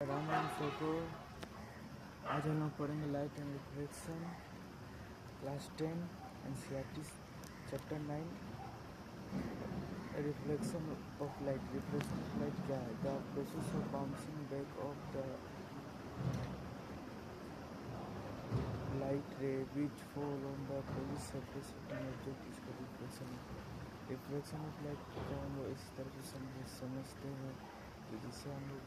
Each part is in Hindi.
राम राम सबको। आज हम लोग पढ़ेंगे light and reflection, class 10 NCERT chapter 9। Reflection of light. Reflection of light क्या है? The process of bouncing back of the light रे विच fall on the polish surface of an object is called reflection. Reflection of light को हम लोग इस तरह से समझते हैं कि जिससे हम लोग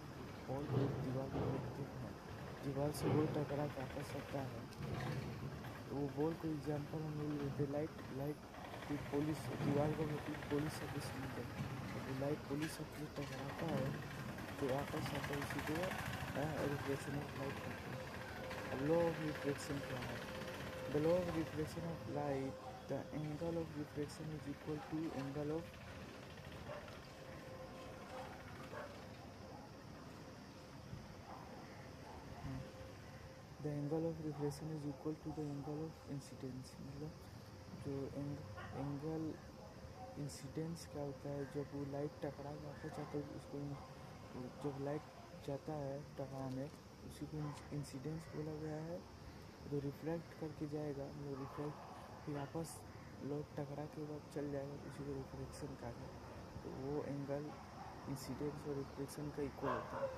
बॉल को दीवार पर रखते हैं, दीवार से वो टकरा के आपस सकता है, तो वो बॉल को एग्जाम्पल हम लोग लेते लाइट की पॉलिश दीवार को पॉलिश सरफेस मिलते हैं। तो लाइट पॉलिश सरफेस टकराता है तो आपस आता है, इसी को रिफ्लेक्शन ऑफ लाइट कहते हैं। अब लॉ ऑफ रिफ्लेक्शन क्या है? The law of reflection of light, the angle of reflection is equal to angle of the angle of reflection is equal to the angle of incidence. मतलब जो एंगल इंसिडेंस क्या होता है, जब वो लाइट टकरा के वापस आता है उसको, जब लाइट जाता है टकराने उसी को इंसिडेंस बोला गया है। जो रिफ्लेक्ट करके जाएगा वो रिफ्लेक्ट फिर वापस लौट टकरा के बाद चल जाएगा, उसी को रिफ्लेक्शन कहा गया। तो वो एंगल इंसिडेंस और रिफ्लेक्शन का इक्वल होता है।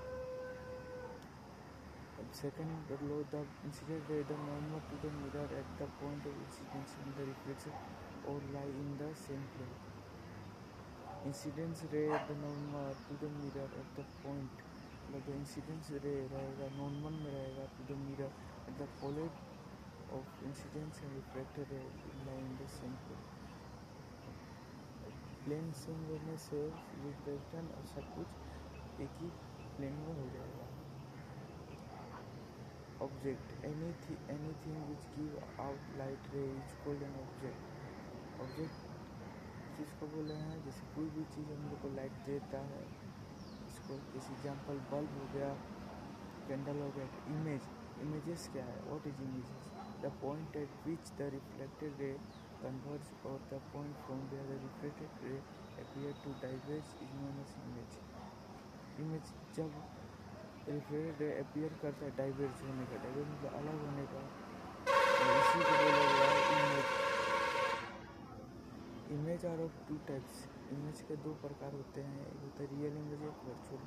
Second law, the incident ray, the normal to the mirror at the point of incidence and the reflection or lie in the same plane. Incidence ray, the normal to the mirror at the point, मतलब जो इंसिडेंस रे रहेगा नॉर्मल में रहेगा to the mirror at the point of incidence and reflected ray lie in the same plane. Plane same रहने से रिफ्लेक्शन और सब कुछ एक ही प्लेन में हो जाएगा। Object, anything which give out light ray is called an object. Object किसको बोल रहे हैं? जैसे कोई भी चीज़ हम लोग को लाइट देता है, इसको जैसे एग्जांपल बल्ब हो गया, कैंडल हो गया। इमेजेस क्या है? What is images? The point at which the reflected ray converge और the point from where the reflected ray appear to diverge is known as image. Image जब रिफ्लेक्टेड रे अपीयर करता है डाइवर्ज होने का, डाइवर्ज मतलब अलग होने का, तो इसी को बोला गया है image. Image are of two types. Image के दो प्रकार होते हैं, एक होता है रियल इमेज, एक वर्चुअल।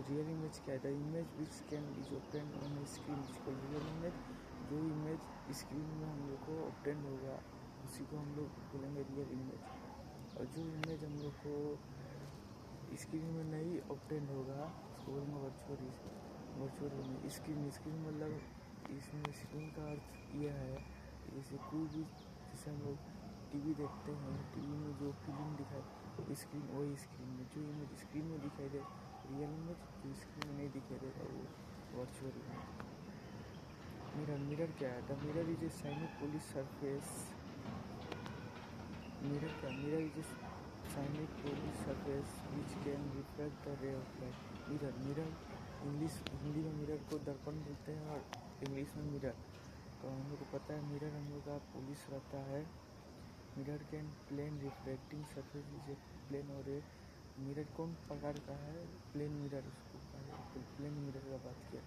रियल इमेज क्या है? The image which can is obtain on screen इसको रियल इमेज। जो इमेज स्क्रीन में हम लोग को ऑब्टेन होगा उसी को हम लोग बोलेंगे रियल इमेज। और जो इमेज हम लोग को स्क्रीन में नहीं ऑब्टेन होगा उसको बोलेंगे वर्चुअल इमेज। स्क्रीन मतलब इसमें स्क्रीन का अर्थ यह है जैसे कोई भी, जैसे हम लोग टीवी देखते हैं, टीवी में जो फिल्म दिखाई स्क्रीन, वही स्क्रीन में जो इमेज स्क्रीन में दिखाई दे रियल इमेज, जो स्क्रीन में नहीं दिखाई देगा वो वर्चुअल इमेज। मिरर क्या है? The mirror is a shiny polish surface. Mirror क्या? Mirror is a shiny polish surface which can reflect the ray of light. Mirror Hindi में मिरर को दर्पण बोलते हैं और इंग्लिश में मिरर। तो हम लोग को पता है मिरर हम लोग का पॉलिश रहता है। Mirror can plane reflecting surface is a plane. और मिरर कौन प्रकार का है? प्लेन मिरर उसको प्लेन मिरर का बात किया।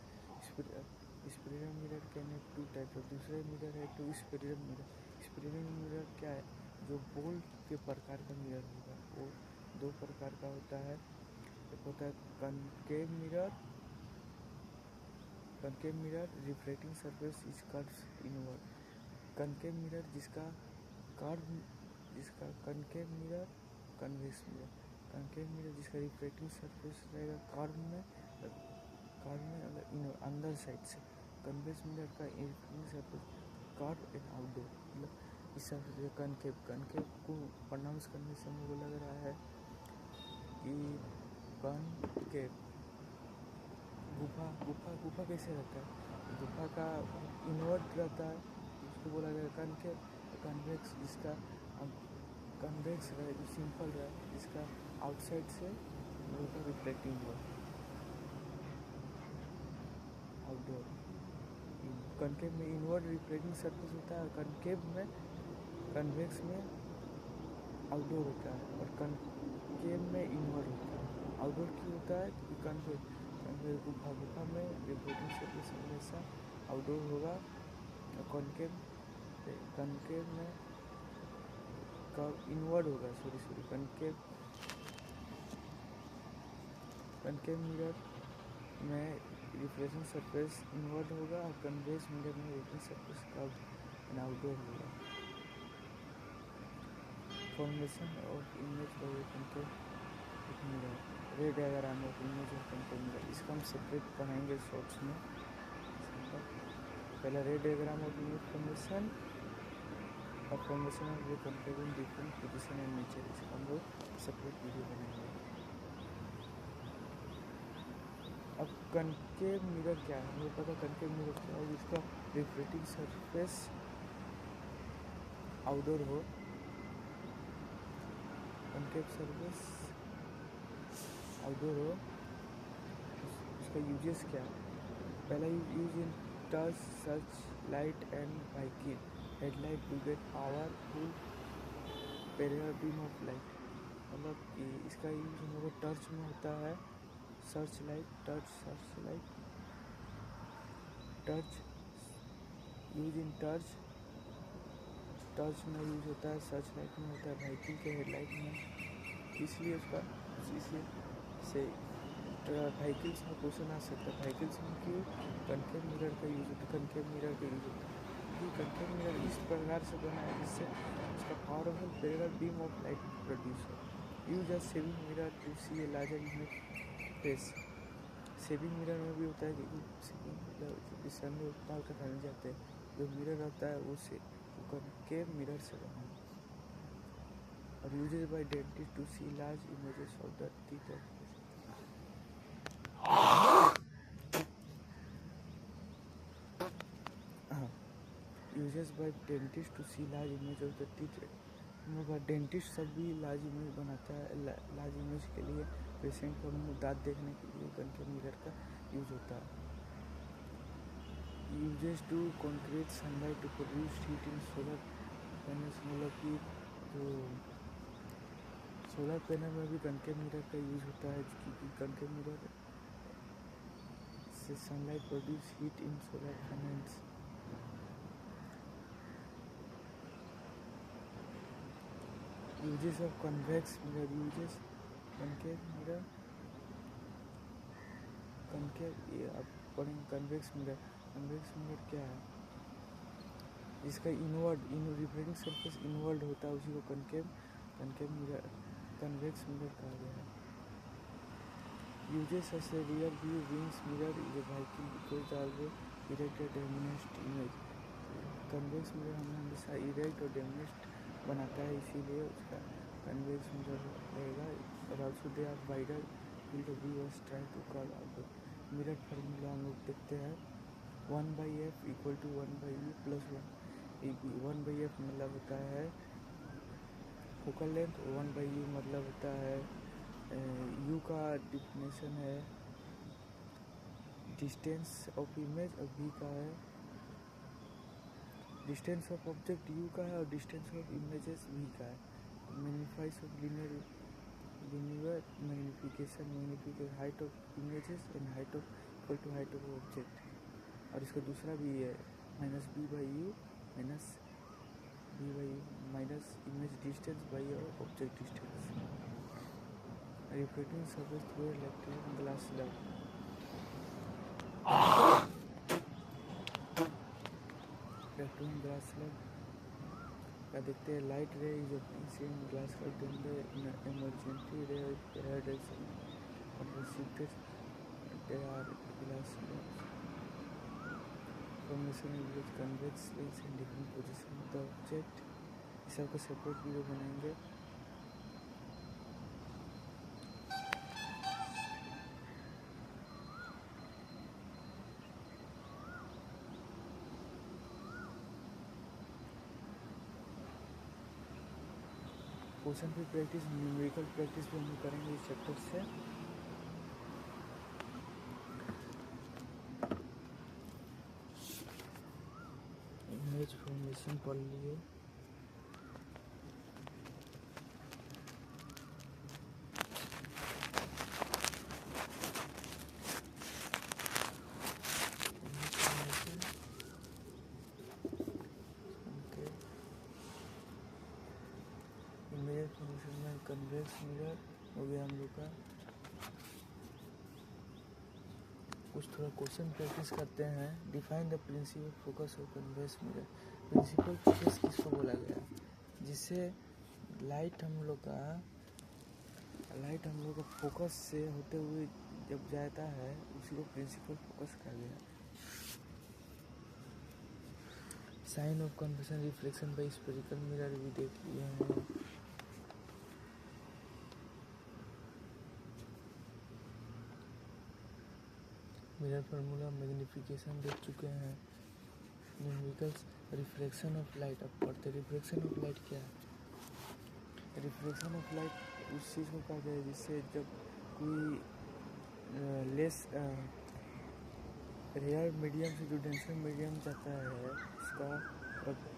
Spherical mirror can have two type. और दूसरे मिरर है two spherical mirror. Spherical mirror क्या है? जो बॉल के प्रकार का मिरर होगा वो दो प्रकार का होता है। एक होता है concave mirror reflecting surface is curves inward. Concave mirror जिसका concave mirror, convex mirror. Concave mirror जिसका रिफ्लेक्टिंग सरफेस रहेगा कर्व में अंदर साइड से। कन्वेक्स मिरर का reflecting surface curve and outward. मतलब इस तरह कनकेव को प्रोनाउंस करने से मुझे लग रहा है कि कनकेव गुफा कैसे रहता है? गुफा का इनवर्ट रहता है, उसको बोला गया कनकेव। कन्वेक्स जिसका कन्वेक्स रहे, जो सिंपल रहे, जिसका आउटसाइड से रिफ्लेक्टिंग हुआ आउटडोर। कनकेव में इनवर्ट रिफ्लेक्टिंग सरफेस होता है, कनकेव में कन्वेक्स में आउटडोर होता है और कनकेव में इनवर्ट होता है। आउटडोर क्यों होता है? क्योंकि गुफा गुफा में रिपोर्टिंग सर्विस हमेशा आउटडोर होगा। कॉन्केव कनकेव में इनवर्ड होगा, सॉरी कनकेव मिरर में रिफ्लेक्शन सरफेस इनवर्ड होगा और कन्वेक्स मिरर में रिफ्लेक्शन सरफेस कर्व आउटडोर होगा। Formation of image by concave mirror, ray diagram of image of concave mirror, इसका हम सेपरेट पढ़ाएंगे शॉर्ट्स में। पहला ray diagram of image formation और formation of ray concave in different position and nature, इसका हम लोग सेपरेट वीडियो बनाएंगे। अब कनकेव मिरर क्या है, हमें पता कनकेव मिरर क्या है। इसका रिफ्लेक्टिंग सरफेस आउटडोर हो, कनकेव सरफेस आउटडोर हो। उसका यूजेस क्या है, पहला use in torch search light and vehicle headlight to get power to parallel beam of light, मतलब कि इसका यूज हम लोग टर्च में होता है। सर्च लाइट टर्च यूज इन टर्च में यूज होता है, सर्च लाइट में होता है, व्हीकल के हेडलाइट में। इसलिए से व्हीकल्स में क्वेश्चन आ सकता है, व्हीकल्स में क्यों कनकेव मिरर का यूज होता है। कनकेव मिरर इस प्रकार से बना है जिससे उसका powerful parallel beam of light produce हो। Use as shaving mirror to see a larger image face, shaving mirror में भी होता है कि सन में उतना उठा नहीं जाते हैं, जो मिरर रहता है वो कनकेव मिरर से बना है। और uses by dentist to see large images of the teeth of uses by dentist to see large image of the teeth. हम लोग डेंटिस्ट सब भी लार्ज इमेज बनाता है, लार्ज इमेज के लिए पेशेंट को दांत देखने के लिए कनकेव मिरर का यूज होता है। Uses to concrete sunlight to produce heat in solar panels, मतलब कि जो सोलर पैनल में भी कनकेव मिरर का यूज होता है, क्योंकि कनकेव मिरर से sunlight produce heat in solar panels. Uses of convex mirror, uses concave mirror convex mirror क्या है, जिसका रिफ्लेक्टिंग सरफेस इनवर्ड होता है, उसी को कनकेव मिरर कन्वेक्स मिरर कहा गया है। Uses as a rear view wings mirror is a vehicle because always erect और डेमिनेस्ट इमेज। कन्वेक्स मिरर हमें हमेशा इरेक्ट और डेमिनेस्ट बनाता है, इसीलिए उसका कन्वेक्स मिरर रहेगा। और also they are wider field of view was try to call out mirror formula हम लोग देखते हैं 1/f equal to 1/u plus 1/f मतलब होता है फोकल लेंथ, 1/u मतलब होता है u का डिफिनेशन है डिस्टेंस ऑफ इमेज, और v का है डिस्टेंस ऑफ ऑब्जेक्ट u का है और डिस्टेंस ऑफ इमेजेस v का है। Magnifies of linear magnification height of images and height of equal to height of object. और इसका दूसरा भी है -b/u minus image distance by object distance. Reflecting surface through electron glass slab, electron glass slab का देखते हैं। Light ray is in glass का इमरजेंसी रे डायरेक्शन और received they are glass slabs. Formation with convex lens in different position of the object, इस सबका सेपरेट वीडियो बनाएंगे। क्वेश्चन की प्रैक्टिस, न्यूमेरिकल प्रैक्टिस भी हम करेंगे इस चैप्टर से। इमेज फॉर्मेशन पढ़ लिए। कॉन्वेक्स मिरर हो गया हम लोग का। कुछ थोड़ा क्वेश्चन प्रैक्टिस करते हैं। Define the principal focus of convex mirror. Principal focus किसको बोला गया? जिससे लाइट हम लोग का फोकस से होते हुए जब जाता है उसी को प्रिंसिपल फोकस कहा गया। Sign of convection reflection by spherical mirror भी देख लिए हैं। मिरर फार्मूला मैग्निफिकेशन देख चुके हैं। Numericals reflection of light. अब पढ़ते रिफ्लेक्शन ऑफ लाइट क्या है? रिफ्लेक्शन ऑफ लाइट उस चीज़ को कहा गया है जिससे जब कोई लेस रेयर मीडियम से जो डेंसर मीडियम जाता है उसका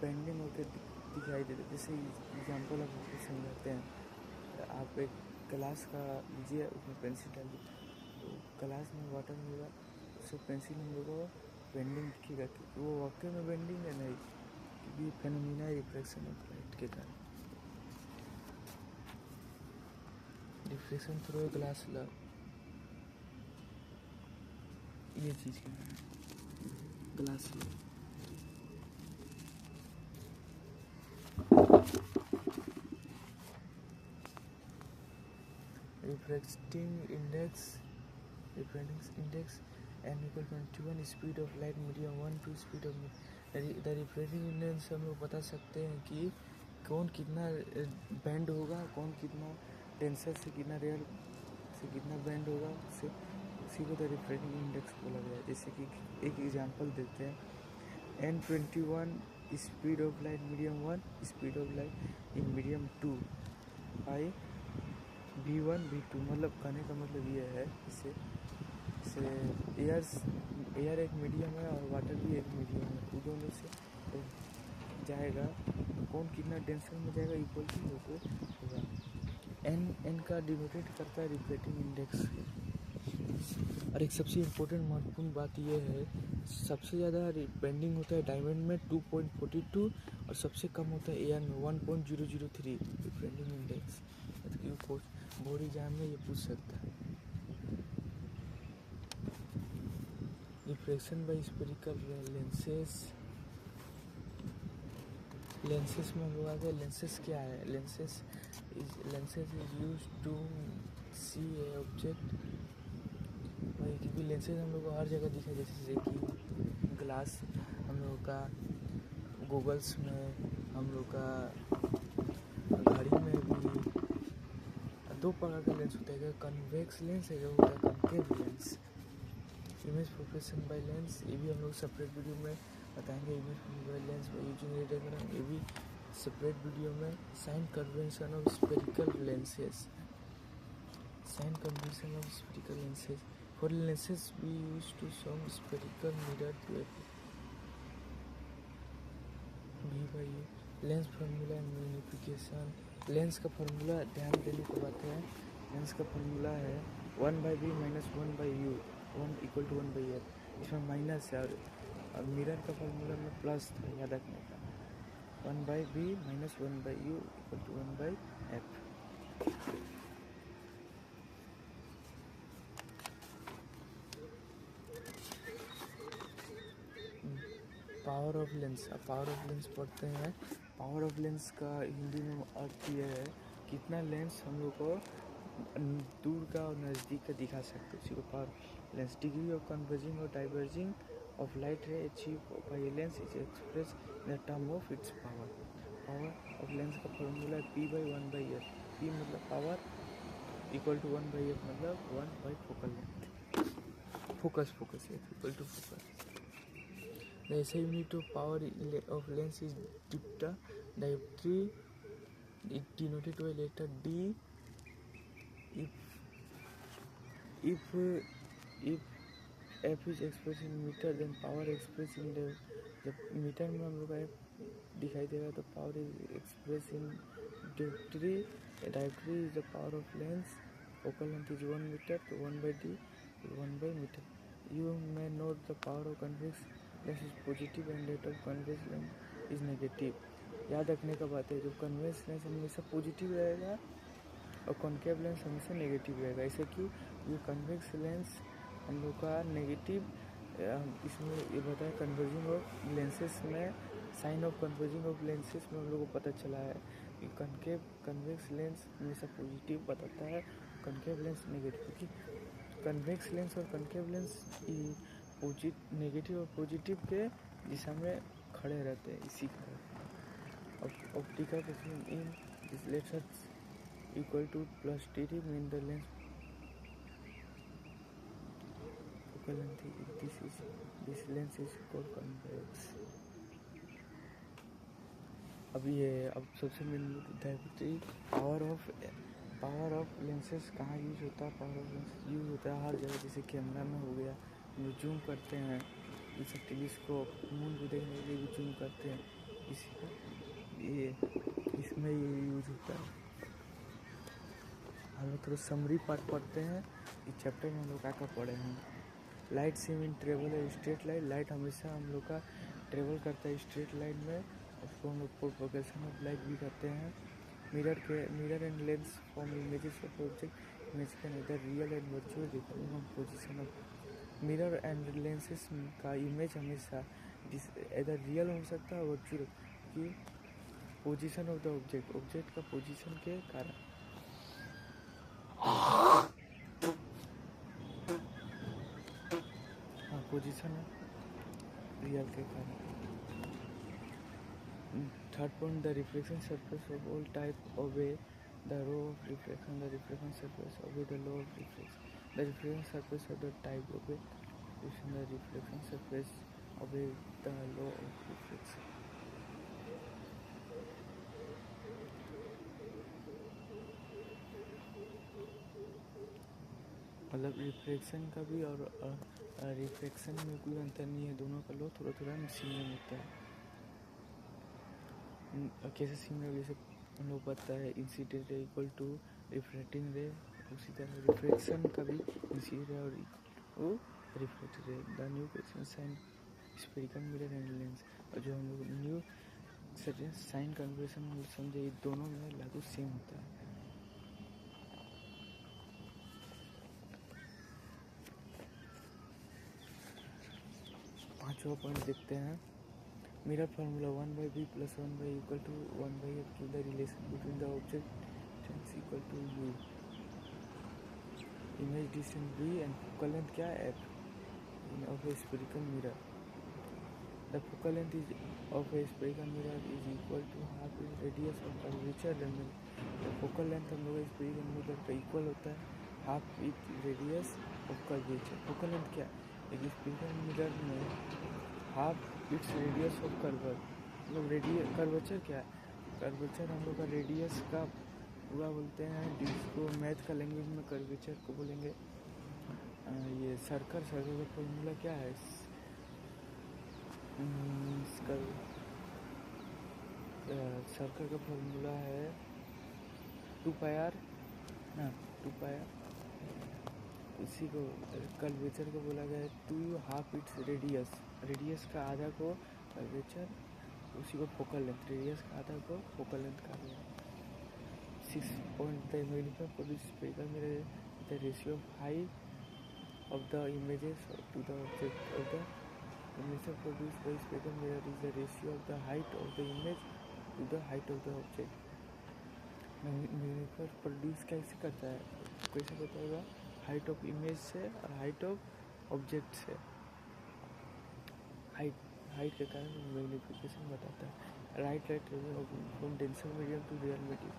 बेंडिंग होकर दिखाई देता है। जैसे एग्जाम्पल आप उसको समझाते हैं। आप एक ग्लास का लीजिए, उसमें पेंसिल डालिए, तो ग्लास में वाटर होगा, उससे पेंसिल हम लोग को बेंडिंग दिखेगा कि वो वाकई में बेंडिंग है नहीं, क्योंकि फेनोमेना रिफ्लेक्शन ऑफ लाइट के कारण। Reflection through a glass law ये चीज़ क्या है? Glass law refracting index n equal to 21 speed of light medium 1 2 speed of the refracting index हम लोग बता सकते हैं कि कौन कितना बेंड होगा, कौन कितना टेंसर से कितना रेयर से कितना बेंड होगा, उससे उसी को द रिफ्रैक्टिंग इंडेक्स बोला गया है। जैसे कि एक एग्जांपल देते हैं। n21 speed of light medium 1 speed of light in medium 2 by v1 v2। मतलब कहने का मतलब ये है इससे एयर एक मीडियम है और वाटर भी एक मीडियम है। वो दोनों से तो जाएगा, कौन कितना डेंसर में जाएगा इक्वल टू होगा। एन का डिनोटेट करता है रिफ्लेक्टिंग इंडेक्स। और एक सबसे इम्पोर्टेंट महत्वपूर्ण बात यह है, सबसे ज़्यादा बेंडिंग होता है डायमंड में 2.42 और सबसे कम होता है एयर में 1.003 रिफ्लेक्टिंग इंडेक्स। तो बोर्ड एग्जाम में ये पूछ सकता है। रिफ्लेक्शन बाय स्फेरिकल लेंसेस में हम लोग आ गए। लेंसेस क्या है? Lenses is use to see a object. वही क्योंकि लेंसेज हम लोग को हर जगह दिखाई, जैसे कि ग्लास हम लोग का, गूगल्स में हम लोग का, घड़ी में भी दो प्रकार का लेंस होता है, कन्वेक्स लेंस है, होता है concave lens. Image profession by lens, ये भी हम लोग सेपरेट वीडियो में बताएंगे। Image by lens by using radiogram, ये भी सेपरेट वीडियो में। Sign convention of spherical lenses. Sign convention of spherical lenses for lenses we use to some spherical mirror to भी भाई। Lens formula and magnification. Lens का फार्मूला ध्यान देने की बात है। लेंस का फार्मूला है 1/v minus 1/u 1 equal to 1/f। इसमें माइनस है और मिरर का फार्मूला में प्लस था, याद रखने का। 1/v minus 1/u equal to 1/f। Power of lens. अब पावर ऑफ लेंस पढ़ते हैं। पावर ऑफ लेंस का हिंदी में अर्थ ये है कितना लेंस हम लोग को दूर का और नज़दीक का दिखा सकते हैं, उसी को power lens. Degree of converging और diverging of light ray achieve by lens is express in the term of its power. Power of lens का फॉर्मूला P/1/f। P मतलब पावर, इक्वल टू 1/f मतलब focal length. Focus equal to focus. The SI unit of power of lens is dipta dioptry, denoted by letter D. If F is expressed in meter, then power expressed in the जब मीटर में हम लोग का F दिखाई देगा तो power is express in dioptry. Dioptry is the power of lens. Focal length is 1 meter, तो 1/d 1/meter. You may note the power of convex lens is positive and rate of convex lens is negative. याद रखने का बात है, जब कन्वेक्स लेंस हमेशा पॉजिटिव रहेगा और कॉन्केव लेंस हमेशा नेगेटिव रहेगा। ऐसे कि ये कन्वेक्स लेंस हम लोग का नेगेटिव, इसमें ये बताया कन्वर्जिंग ऑफ लेंसेज में, sign of converging of lenses में हम लोग को पता चला है कि कन्वेक्स लेंस हमेशा पॉजिटिव बताता है, कॉन्केव लेंस नेगेटिव। क्योंकि कन्वेक्स लेंस और कॉन्केव लेंस नेगेटिव और पॉजिटिव के दिशा में खड़े रहते हैं, इसी कारण। Optical in this lens equal two plus T mean the lens focal length, this lens is called convex। अब सबसे मेन मुद्दा है पावर ऑफ लेंसेज कहाँ यूज होता है। पावर ऑफ लेंसेज यूज होता है हर जगह, जैसे कैमरा में हो गया, हम लोग जूम करते हैं, जैसे टेलीस्कोप, मून को देखने के लिए भी जूम करते हैं, इसमें ये यूज होता है। हम लोग थोड़ा समरी पार्ट पढ़ते हैं, इस चैप्टर में हम लोग क्या पढ़े हैं। लाइट सीम इन ट्रेवल है स्ट्रेट लाइन, लाइट हमेशा हम लोग का ट्रेवल करता है स्ट्रेट लाइन में, उसको हम लोग प्रोपगेशन ऑफ लाइट भी करते हैं। Mirror and lens form images of object, image can either real and virtual depending on position of mirror and lenses का इमेज हमेशा इधर रियल हो सकता है वर्चुअल, कि पोजीशन ऑफ द ऑब्जेक्ट का पोजीशन के कारण। पोजीशन रियल के कारण। Third point, the reflection surface of all type obey the law of reflection, the reflection surface obey the law of reflection, the reflection surface of the type obey the reflection surface obey the law of reflection. मतलब रिफ्लेक्शन का भी और रिफ्लेक्शन में कोई अंतर नहीं है, दोनों का लॉ थोड़ा थोड़ा सिमिलर होता है। कैसे सिमिलर, जैसे हम लोग पता है incident ray equal to reflecting रे, उसी तरह रिफ्लेक्शन का भी इंसिडेंट रे और reflected ray. The new question sign spherical mirror and lens, और जो हम लोग न्यू साइन कन्वर्सेशन समझे, ये दोनों में लागू सेम होता है। पांचवा पॉइंट देखते हैं, mirror formula 1/b + 1/e = 1/f to the relation between the object is equal to u, image distance b and focal length क्या है f of a spherical mirror। The focal length of a spherical mirror is equal to half its radius of curvature। the focal length हम लोग spherical mirror का इक्वल होता है half its radius of curvature। focal length क्या है, एक spherical mirror में हाफ इट्स रेडियस ऑफ कर्वर, मतलब कर्वेचर क्या है, कर्वेचर हम लोग का रेडियस का पूरा बोलते हैं, जिसको मैथ का लैंग्वेज में कर्वेचर को बोलेंगे। ये सर्कल का फॉर्मूला क्या है, सर्कल का फॉर्मूला है 2πr ना, 2πr, इसी को कर्वेचर को बोला गया है 2 हाफ इट्स रेडियस का आधा को कर्वेचर, उसी को फोकल लेंथ, रेडियस का आधा को फोकल लेंथ कहा गया। 6 point for this spherical mirror, the ratio of height of the images to the object of the image produced by spherical mirror is the ratio of the height of the image to the height of the object. Mirror produce कैसे करता है, कैसे बताएगा, हाइट ऑफ इमेज से और हाइट ऑफ ऑब्जेक्ट से, हाइट के कारण मैग्नीफिकेशन बताता है। Right from denser medium to real medium,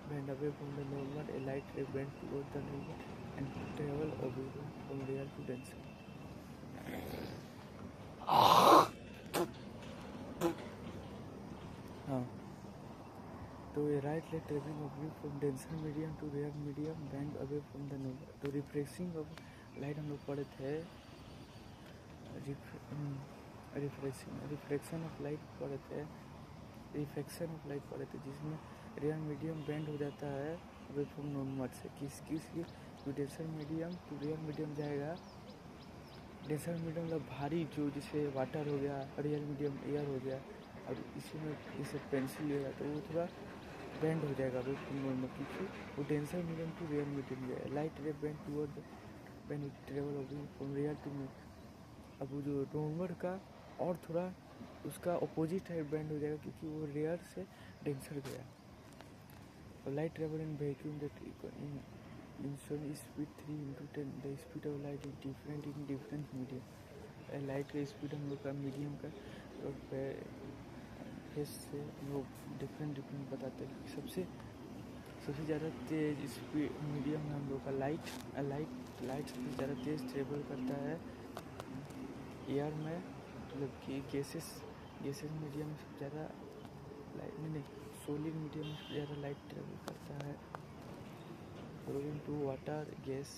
bend away from the normal, a light ray bend toward the normal and travel away from real to denser. हाँ, तो ये right light travelling away from denser medium to real medium, bend away from the normal. तो रिफ्रेक्सिंग ऑफ लाइट हम लोग पढ़े थे, रिफ्लेक्शन ऑफ लाइट पढ़े थे, रिफ्लेक्शन ऑफ लाइट पढ़े थे, जिसमें रियल मीडियम बेंड हो जाता है अवे फ्रॉम नॉर्मल से, किसकी denser medium to real medium जाएगा। डेंसर मीडियम मतलब भारी, जो जैसे वाटर हो गया, रियल मीडियम एयर हो गया, और इसी में जैसे पेंसिल लिया तो वो थोड़ा बेंड हो जाएगा बिल्कुल नॉर्मल, क्योंकि वो denser medium to real medium है। Light ray bend toward when it travel from real to medium. अब वो जो नॉर्मल का और थोड़ा उसका अपोजिट है, बेंड हो जाएगा, क्योंकि वो रेयर से डेंसर गया। और light travel in vacuum that in speed 3 into 10 the speed of light is different in different medium. Light का स्पीड हम लोग का मीडियम का और फेस से हम लोग डिफरेंट बताते हैं। सबसे ज़्यादा तेज़ स्पीड मीडियम में हम लोग का लाइट सबसे ज़्यादा तेज़ ट्रेवल करता है एयर में, मतलब कि गैसेस मीडियम में सबसे ज़्यादा लाइट नहीं सॉलिड मीडियम में सबसे ज़्यादा लाइट ट्रेवल करता है। Following to water gas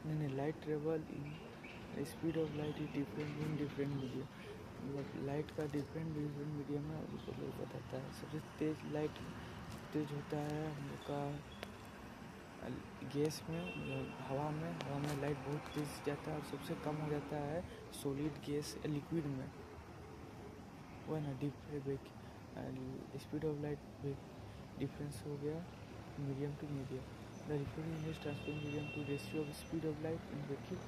light travel in speed of light is different in different medium. मतलब लाइट का डिफरेंट मीडियम है, उसको लोग बताता है। सबसे तेज़ लाइट तेज होता है हम लोग का गैस में, हवा में लाइट बहुत तेज जाता है, और सबसे कम हो जाता है सॉलिड गैस लिक्विड में। वो है ना स्पीड ऑफ लाइट डिफरेंस हो गया medium to medium. The recording image transfer medium to ratio of speed of light in vacuum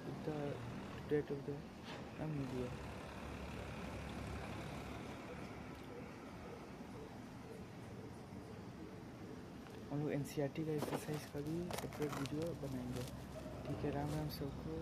with the date of the medium. हम लोग NCERT का एक्सरसाइज का भी सेपरेट वीडियो बनाएंगे। ठीक है, राम राम सबको।